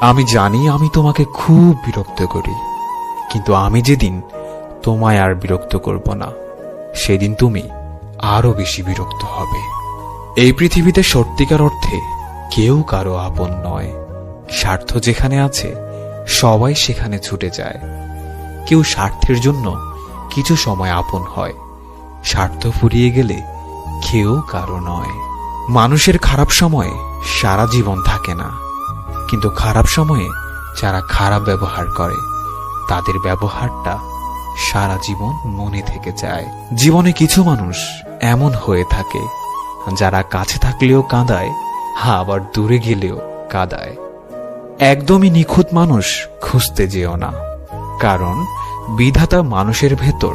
আমি জানি আমি তোমাকে খুব বিরক্ত করি, কিন্তু আমি যেদিন তোমায় আর বিরক্ত করব না, সেদিন তুমি আরো বেশি বিরক্ত হবে। এই পৃথিবীতে সত্যিকার অর্থে কেউ কারো আপন নয়। স্বার্থ যেখানে আছে সবাই সেখানে ছুটে যায়। কেউ স্বার্থের জন্য কিছু সময় আপন হয়, স্বার্থ ফুরিয়ে গেলে কেউ কারো নয়। মানুষের খারাপ সময়ে সারা জীবন থাকে না, কিন্তু খারাপ সময়ে যারা খারাপ ব্যবহার করে তাদের ব্যবহারটা সারা জীবন মনে থেকে যায়। জীবনে কিছু মানুষ এমন হয়ে থাকে যারা কাছে থাকলেও কাঁদায়, আবার দূরে গেলেও কাঁদায়। একদমই নিখুঁত মানুষ খুঁজতে যেও না, কারণ বিধাতা মানুষের ভেতর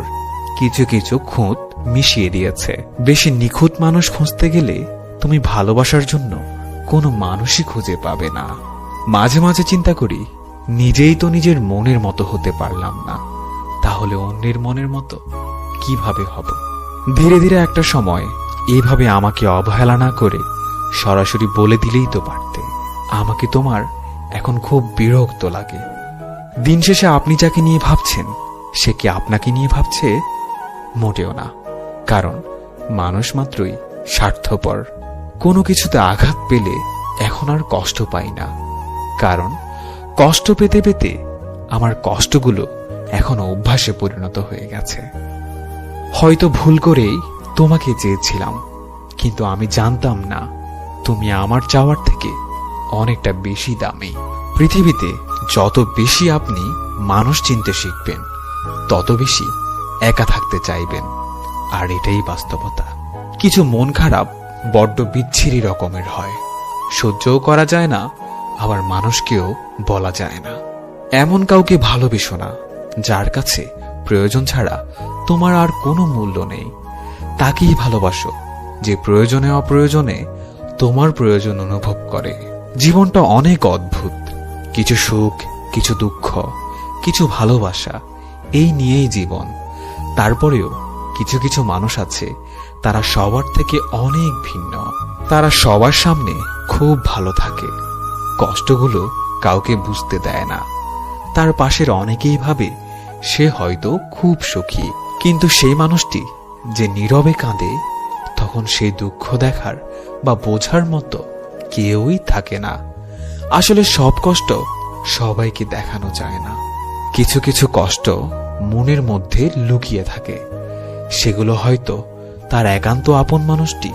কিছু কিছু খুঁত মিশিয়ে দিয়েছে। বেশি নিখুঁত মানুষ খুঁজতে গেলে তুমি ভালোবাসার জন্য কোনো মানুষই খুঁজে পাবে না। মাঝে মাঝে চিন্তা করি, নিজেই তো নিজের মনের মতো হতে পারলাম না, তাহলে অন্যের মনের মতো কিভাবে হব? ধীরে ধীরে একটা সময় এইভাবে আমাকে অবহেলা না করে সরাসরি বলে দিলেই তো পারতে, আমাকে তোমার এখন খুব বিরক্ত লাগে। দিন শেষে আপনি যাকে নিয়ে ভাবছেন সে কি আপনাকে নিয়ে ভাবছে? মোটেও না, কারণ মানুষ মাত্রই স্বার্থপর। কোনো কিছুতে আঘাত পেলে এখন আর কষ্ট পাই না, কারণ কষ্ট পেতে পেতে আমার কষ্টগুলো এখন অভ্যাসে পরিণত হয়ে গেছে। হয়তো ভুল করেই তোমাকে চেয়েছিলাম, কিন্তু আমি জানতাম না তুমি আমার চাওয়ার থেকে অনেকটা বেশি দামি। পৃথিবীতে যত বেশি আপনি মানুষ চিনতে শিখবেন, তত বেশি একা থাকতে চাইবেন, আর এটাই বাস্তবতা। কিছু মন খারাপ বড্ড বিচ্ছিরি রকমের হয়, সহ্যও করা যায় না, আবার মানুষকেও বলা যায় না। এমন কাউকে ভালোবেসো না যার কাছে প্রয়োজন ছাড়া তোমার আর কোনো মূল্য নেই। তাকেই ভালোবাসো যে প্রয়োজনে অপ্রয়োজনে তোমার প্রয়োজন অনুভব করে। জীবনটা অনেক অদ্ভুত, কিছু সুখ, কিছু দুঃখ, কিছু ভালোবাসা, এই নিয়েই জীবন। তারপরেও কিছু কিছু মানুষ আছে, তারা সবার থেকে অনেক ভিন্ন। তারা সবার সামনে খুব ভালো থাকে, কষ্টগুলো কাউকে বুঝতে দেয় না। তার পাশের অনেকেই ভাবে সে হয়তো খুব সুখী, কিন্তু সেই মানুষটি যে নীরবে কাঁদে, তখন সেই দুঃখ দেখার বা বোঝার মতো কেউই থাকে না। আসলে সব কষ্ট সবাইকে দেখানো যায় না। কিছু কিছু কষ্ট মনের মধ্যে লুকিয়ে থাকে, সেগুলো হয়তো তার একান্ত আপন মানুষটি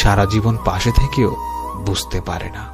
সারা জীবন পাশে থেকেও বুঝতে পারে না।